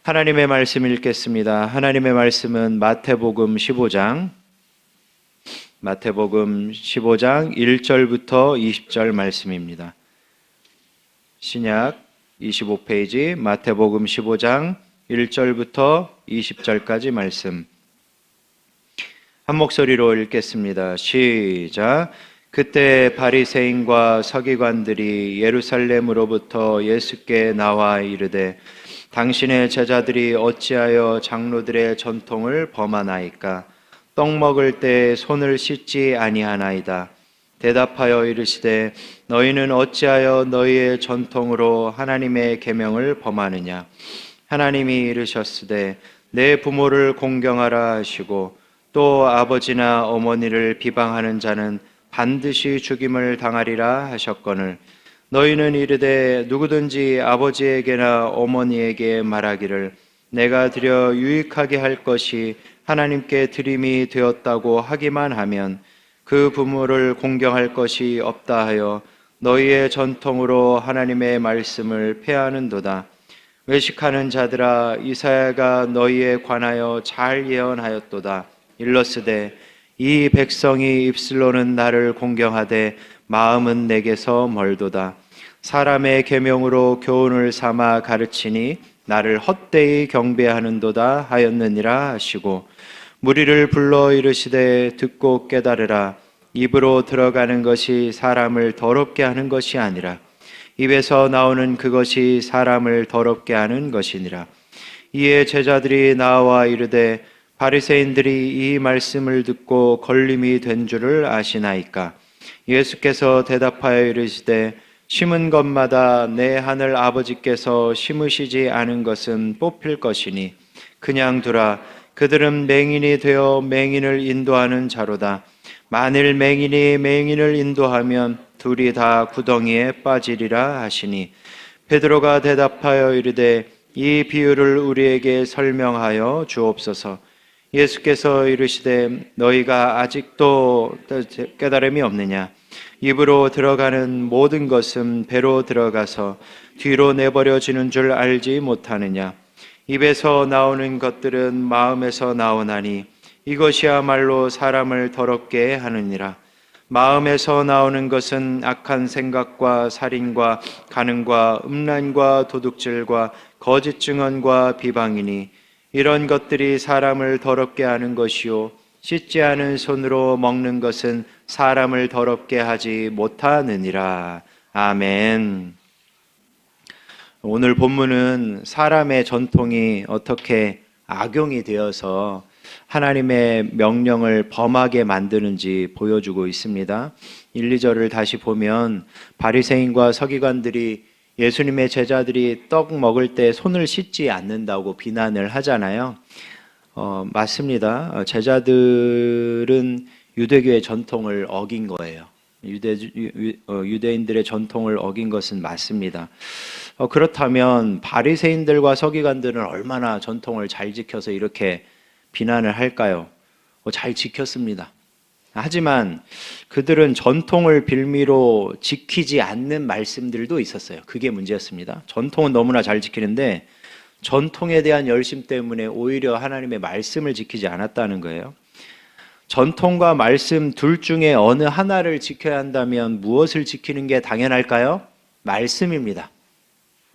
하나님의 말씀 읽겠습니다. 하나님의 말씀은 마태복음 15장 1절부터 20절 말씀입니다. 신약 25페이지 마태복음 15장 1절부터 20절까지 말씀. 한 목소리로 읽겠습니다. 시작. 그때 바리새인과 서기관들이 예루살렘으로부터 예수께 나와 이르되 당신의 제자들이 어찌하여 장로들의 전통을 범하나이까? 떡 먹을 때 손을 씻지 아니하나이다. 대답하여 이르시되 너희는 어찌하여 너희의 전통으로 하나님의 계명을 범하느냐? 하나님이 이르셨으되 내 부모를 공경하라 하시고 또 아버지나 어머니를 비방하는 자는 반드시 죽임을 당하리라 하셨거늘 너희는 이르되 누구든지 아버지에게나 어머니에게 말하기를 내가 드려 유익하게 할 것이 하나님께 드림이 되었다고 하기만 하면 그 부모를 공경할 것이 없다 하여 너희의 전통으로 하나님의 말씀을 폐하는도다. 외식하는 자들아, 이사야가 너희에 관하여 잘 예언하였도다. 일러스되 이 백성이 입술로는 나를 공경하되 마음은 내게서 멀도다. 사람의 계명으로 교훈을 삼아 가르치니 나를 헛되이 경배하는도다 하였느니라 하시고 무리를 불러 이르시되 듣고 깨달으라. 입으로 들어가는 것이 사람을 더럽게 하는 것이 아니라 입에서 나오는 그것이 사람을 더럽게 하는 것이니라. 이에 제자들이 나와 이르되 바리새인들이 이 말씀을 듣고 걸림이 된 줄을 아시나이까? 예수께서 대답하여 이르시되 심은 것마다 내 하늘 아버지께서 심으시지 않은 것은 뽑힐 것이니 그냥 두라. 그들은 맹인이 되어 맹인을 인도하는 자로다. 만일 맹인이 맹인을 인도하면 둘이 다 구덩이에 빠지리라 하시니 베드로가 대답하여 이르되 이 비유를 우리에게 설명하여 주옵소서. 예수께서 이르시되 너희가 아직도 깨달음이 없느냐? 입으로 들어가는 모든 것은 배로 들어가서 뒤로 내버려지는 줄 알지 못하느냐? 입에서 나오는 것들은 마음에서 나오나니 이것이야말로 사람을 더럽게 하느니라. 마음에서 나오는 것은 악한 생각과 살인과 간음과 음란과 도둑질과 거짓 증언과 비방이니 이런 것들이 사람을 더럽게 하는 것이요 씻지 않은 손으로 먹는 것은 사람을 더럽게 하지 못하느니라. 아멘. 오늘 본문은 사람의 전통이 어떻게 악용이 되어서 하나님의 명령을 범하게 만드는지 보여주고 있습니다. 1, 2절을 다시 보면 바리새인과 서기관들이 예수님의 제자들이 떡 먹을 때 손을 씻지 않는다고 비난을 하잖아요. 맞습니다. 제자들은 유대교의 전통을 어긴 거예요. 유대인들의 전통을 어긴 것은 맞습니다. 그렇다면 바리새인들과 서기관들은 얼마나 전통을 잘 지켜서 이렇게 비난을 할까요? 잘 지켰습니다. 하지만 그들은 전통을 빌미로 지키지 않는 말씀들도 있었어요. 그게 문제였습니다. 전통은 너무나 잘 지키는데 전통에 대한 열심 때문에 오히려 하나님의 말씀을 지키지 않았다는 거예요. 전통과 말씀 둘 중에 어느 하나를 지켜야 한다면 무엇을 지키는 게 당연할까요? 말씀입니다.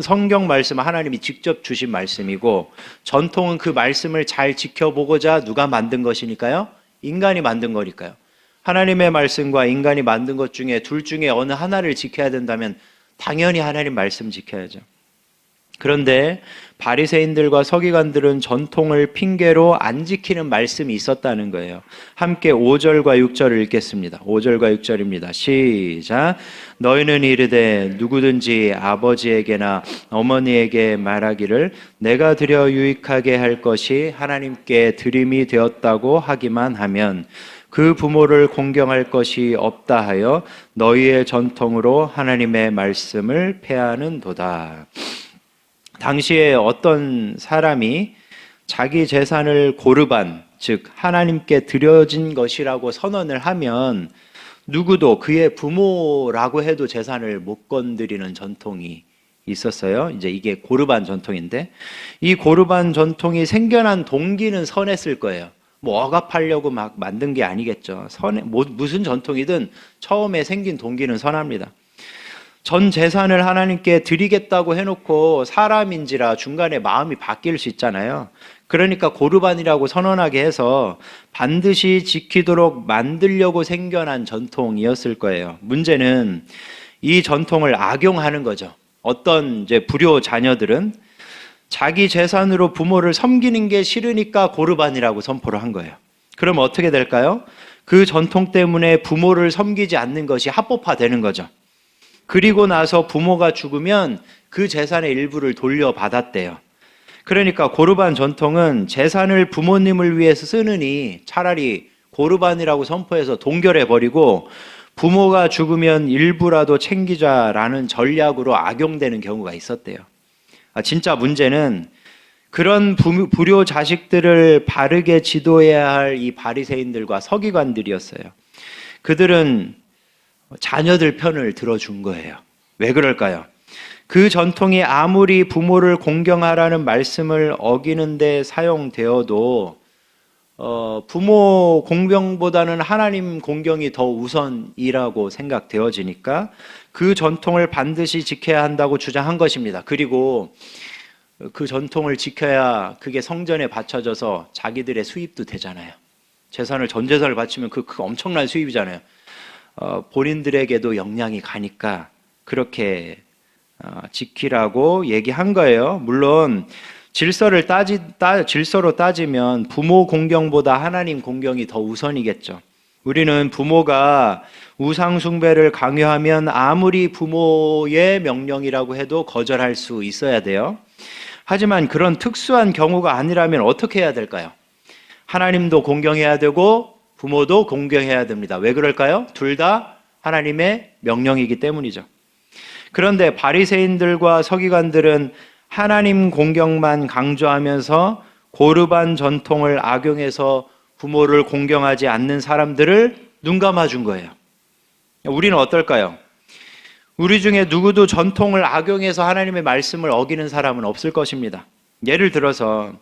성경 말씀 하나님이 직접 주신 말씀이고 전통은 그 말씀을 잘 지켜보고자 누가 만든 것이니까요? 인간이 만든 거니까요. 하나님의 말씀과 인간이 만든 것 중에 둘 중에 어느 하나를 지켜야 된다면 당연히 하나님 말씀 지켜야죠. 그런데 바리새인들과 서기관들은 전통을 핑계로 안 지키는 말씀이 있었다는 거예요. 함께 5절과 6절을 읽겠습니다. 5절과 6절입니다. 시작. 너희는 이르되 누구든지 아버지에게나 어머니에게 말하기를 내가 드려 유익하게 할 것이 하나님께 드림이 되었다고 하기만 하면 그 부모를 공경할 것이 없다 하여 너희의 전통으로 하나님의 말씀을 폐하는도다. 당시에 어떤 사람이 자기 재산을 고르반, 즉 하나님께 드려진 것이라고 선언을 하면 누구도 그의 부모라고 해도 재산을 못 건드리는 전통이 있었어요. 이제 이게 고르반 전통인데, 이 고르반 전통이 생겨난 동기는 선했을 거예요. 뭐 억압하려고 막 만든 게 아니겠죠. 무슨 전통이든 처음에 생긴 동기는 선합니다. 전 재산을 하나님께 드리겠다고 해놓고 사람인지라 중간에 마음이 바뀔 수 있잖아요. 그러니까 고르반이라고 선언하게 해서 반드시 지키도록 만들려고 생겨난 전통이었을 거예요. 문제는 이 전통을 악용하는 거죠. 어떤 이제 불효 자녀들은 자기 재산으로 부모를 섬기는 게 싫으니까 고르반이라고 선포를 한 거예요. 그럼 어떻게 될까요? 그 전통 때문에 부모를 섬기지 않는 것이 합법화되는 거죠. 그리고 나서 부모가 죽으면 그 재산의 일부를 돌려받았대요. 그러니까 고르반 전통은 재산을 부모님을 위해서 쓰느니 차라리 고르반이라고 선포해서 동결해버리고 부모가 죽으면 일부라도 챙기자라는 전략으로 악용되는 경우가 있었대요. 진짜 문제는 그런 불효 자식들을 바르게 지도해야 할 이 바리새인들과 서기관들이었어요. 그들은 자녀들 편을 들어준 거예요. 왜 그럴까요? 그 전통이 아무리 부모를 공경하라는 말씀을 어기는데 사용되어도 부모 공경보다는 하나님 공경이 더 우선이라고 생각되어지니까 그 전통을 반드시 지켜야 한다고 주장한 것입니다. 그리고 그 전통을 지켜야 그게 성전에 바쳐져서 자기들의 수입도 되잖아요. 전 재산을 바치면 그 엄청난 수입이잖아요. 본인들에게도 영향이 가니까 그렇게 지키라고 얘기한 거예요. 물론 질서로 따지면 부모 공경보다 하나님 공경이 더 우선이겠죠. 우리는 부모가 우상 숭배를 강요하면 아무리 부모의 명령이라고 해도 거절할 수 있어야 돼요. 하지만 그런 특수한 경우가 아니라면 어떻게 해야 될까요? 하나님도 공경해야 되고 부모도 공경해야 됩니다. 왜 그럴까요? 둘 다 하나님의 명령이기 때문이죠. 그런데 바리새인들과 서기관들은 하나님 공경만 강조하면서 고르반 전통을 악용해서 부모를 공경하지 않는 사람들을 눈감아 준 거예요. 우리는 어떨까요? 우리 중에 누구도 전통을 악용해서 하나님의 말씀을 어기는 사람은 없을 것입니다. 예를 들어서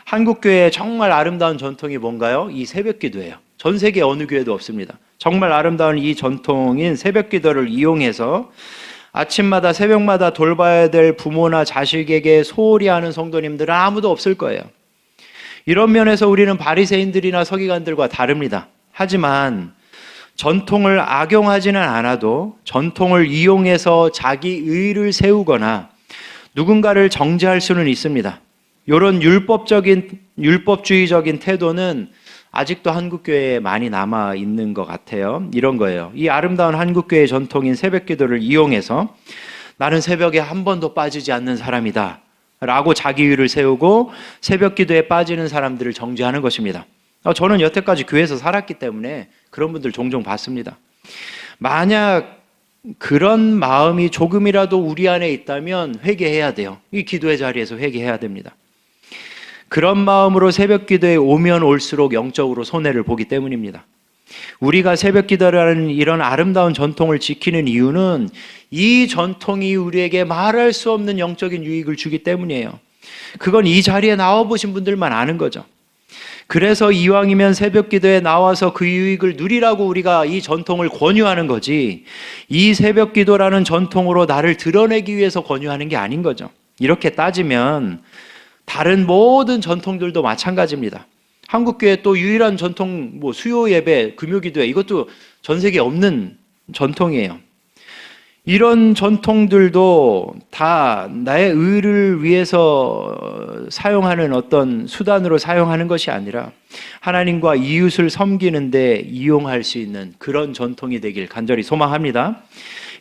한국교회의 정말 아름다운 전통이 뭔가요? 이 새벽기도예요. 전 세계 어느 교회도 없습니다. 정말 아름다운 이 전통인 새벽기도를 이용해서 아침마다 새벽마다 돌봐야 될 부모나 자식에게 소홀히 하는 성도님들은 아무도 없을 거예요. 이런 면에서 우리는 바리새인들이나 서기관들과 다릅니다. 하지만 전통을 악용하지는 않아도 전통을 이용해서 자기 의를 세우거나 누군가를 정죄할 수는 있습니다. 이런 율법주의적인 태도는 아직도 한국교회에 많이 남아 있는 것 같아요. 이런 거예요. 이 아름다운 한국교회의 전통인 새벽기도를 이용해서 나는 새벽에 한 번도 빠지지 않는 사람이다 라고 자기 의를 세우고 새벽기도에 빠지는 사람들을 정죄하는 것입니다. 저는 여태까지 교회에서 살았기 때문에 그런 분들 종종 봤습니다. 만약 그런 마음이 조금이라도 우리 안에 있다면 회개해야 돼요. 이 기도의 자리에서 회개해야 됩니다. 그런 마음으로 새벽 기도에 오면 올수록 영적으로 손해를 보기 때문입니다. 우리가 새벽 기도라는 이런 아름다운 전통을 지키는 이유는 이 전통이 우리에게 말할 수 없는 영적인 유익을 주기 때문이에요. 그건 이 자리에 나와보신 분들만 아는 거죠. 그래서 이왕이면 새벽 기도에 나와서 그 유익을 누리라고 우리가 이 전통을 권유하는 거지, 이 새벽 기도라는 전통으로 나를 드러내기 위해서 권유하는 게 아닌 거죠. 이렇게 따지면 다른 모든 전통들도 마찬가지입니다. 한국교회 또 유일한 전통, 수요 예배, 금요 기도회, 이것도 전 세계에 없는 전통이에요. 이런 전통들도 다 나의 의를 위해서 사용하는 어떤 수단으로 사용하는 것이 아니라 하나님과 이웃을 섬기는데 이용할 수 있는 그런 전통이 되길 간절히 소망합니다.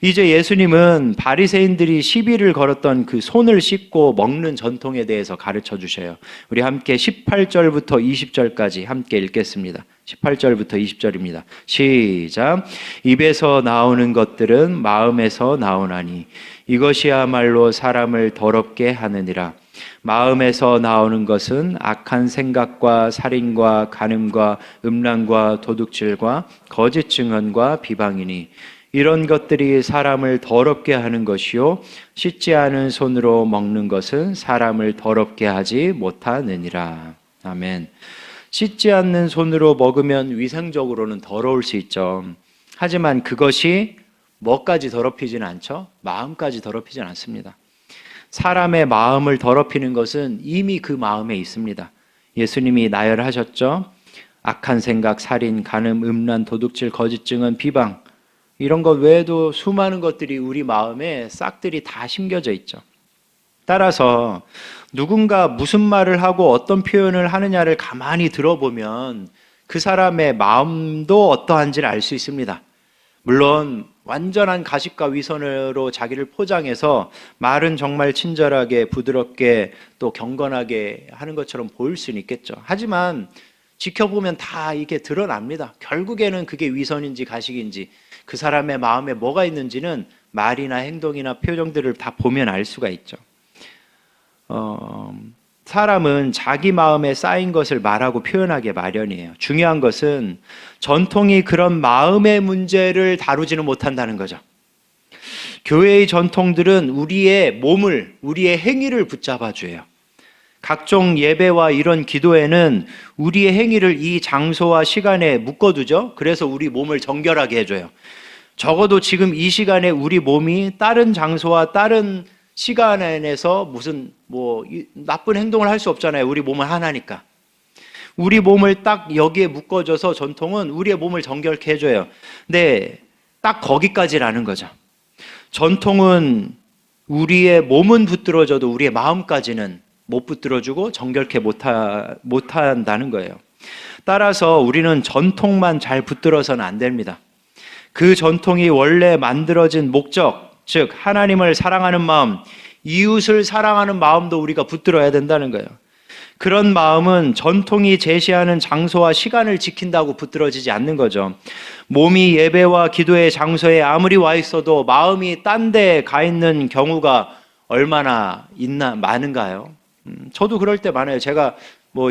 이제 예수님은 바리새인들이 시비를 걸었던 그 손을 씻고 먹는 전통에 대해서 가르쳐 주셔요. 우리 함께 18절부터 20절까지 함께 읽겠습니다. 18절부터 20절입니다. 시작. 입에서 나오는 것들은 마음에서 나오나니 이것이야말로 사람을 더럽게 하느니라. 마음에서 나오는 것은 악한 생각과 살인과 간음과 음란과 도둑질과 거짓 증언과 비방이니 이런 것들이 사람을 더럽게 하는 것이요 씻지 않은 손으로 먹는 것은 사람을 더럽게 하지 못하느니라. 아멘. 씻지 않는 손으로 먹으면 위생적으로는 더러울 수 있죠. 하지만 그것이 뭐까지 더럽히지는 않죠? 마음까지 더럽히지는 않습니다. 사람의 마음을 더럽히는 것은 이미 그 마음에 있습니다. 예수님이 나열하셨죠. 악한 생각, 살인, 간음, 음란, 도둑질, 거짓 증언, 비방, 이런 것 외에도 수많은 것들이 우리 마음에 싹들이 다 심겨져 있죠. 따라서 누군가 무슨 말을 하고 어떤 표현을 하느냐를 가만히 들어보면 그 사람의 마음도 어떠한지를 알 수 있습니다. 물론 완전한 가식과 위선으로 자기를 포장해서 말은 정말 친절하게 부드럽게 또 경건하게 하는 것처럼 보일 수는 있겠죠. 하지만 지켜보면 다 이게 드러납니다. 결국에는 그게 위선인지 가식인지 그 사람의 마음에 뭐가 있는지는 말이나 행동이나 표정들을 다 보면 알 수가 있죠. 사람은 자기 마음에 쌓인 것을 말하고 표현하기 마련이에요. 중요한 것은 전통이 그런 마음의 문제를 다루지는 못한다는 거죠. 교회의 전통들은 우리의 몸을, 우리의 행위를 붙잡아줘요. 각종 예배와 이런 기도에는 우리의 행위를 이 장소와 시간에 묶어두죠. 그래서 우리 몸을 정결하게 해줘요. 적어도 지금 이 시간에 우리 몸이 다른 장소와 다른 시간 안에서 무슨 나쁜 행동을 할 수 없잖아요. 우리 몸은 하나니까. 우리 몸을 딱 여기에 묶어줘서 전통은 우리의 몸을 정결케 해줘요. 근데 딱 거기까지라는 거죠. 전통은 우리의 몸은 붙들어줘도 우리의 마음까지는 못 붙들어주고 정결케 못한다는 거예요. 따라서 우리는 전통만 잘 붙들어서는 안 됩니다. 그 전통이 원래 만들어진 목적, 즉 하나님을 사랑하는 마음, 이웃을 사랑하는 마음도 우리가 붙들어야 된다는 거예요. 그런 마음은 전통이 제시하는 장소와 시간을 지킨다고 붙들어지지 않는 거죠. 몸이 예배와 기도의 장소에 아무리 와 있어도 마음이 딴 데 가 있는 경우가 얼마나 많은가요? 저도 그럴 때 많아요. 제가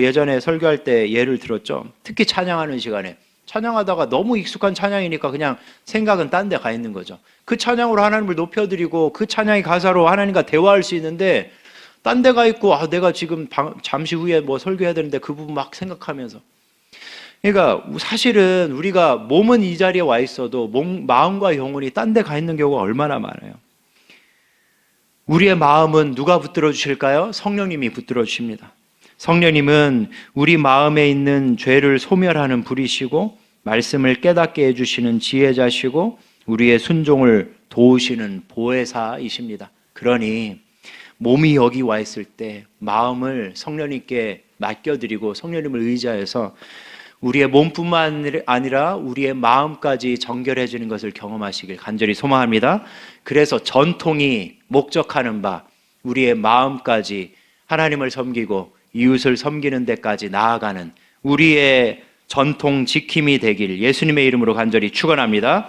예전에 설교할 때 예를 들었죠. 특히 찬양하는 시간에 찬양하다가 너무 익숙한 찬양이니까 그냥 생각은 딴 데 가 있는 거죠. 그 찬양으로 하나님을 높여드리고 그 찬양의 가사로 하나님과 대화할 수 있는데 딴 데 가 있고 내가 지금 잠시 후에 설교해야 되는데 그 부분 막 생각하면서. 그러니까 사실은 우리가 몸은 이 자리에 와 있어도 마음과 영혼이 딴 데 가 있는 경우가 얼마나 많아요. 우리의 마음은 누가 붙들어 주실까요? 성령님이 붙들어 주십니다. 성령님은 우리 마음에 있는 죄를 소멸하는 불이시고 말씀을 깨닫게 해주시는 지혜자시고 우리의 순종을 도우시는 보혜사이십니다. 그러니 몸이 여기 와 있을 때 마음을 성령님께 맡겨드리고 성령님을 의지해서 우리의 몸뿐만 아니라 우리의 마음까지 정결해지는 것을 경험하시길 간절히 소망합니다. 그래서 전통이 목적하는 바 우리의 마음까지 하나님을 섬기고 이웃을 섬기는 데까지 나아가는 우리의 전통 지킴이 되길 예수님의 이름으로 간절히 축원합니다.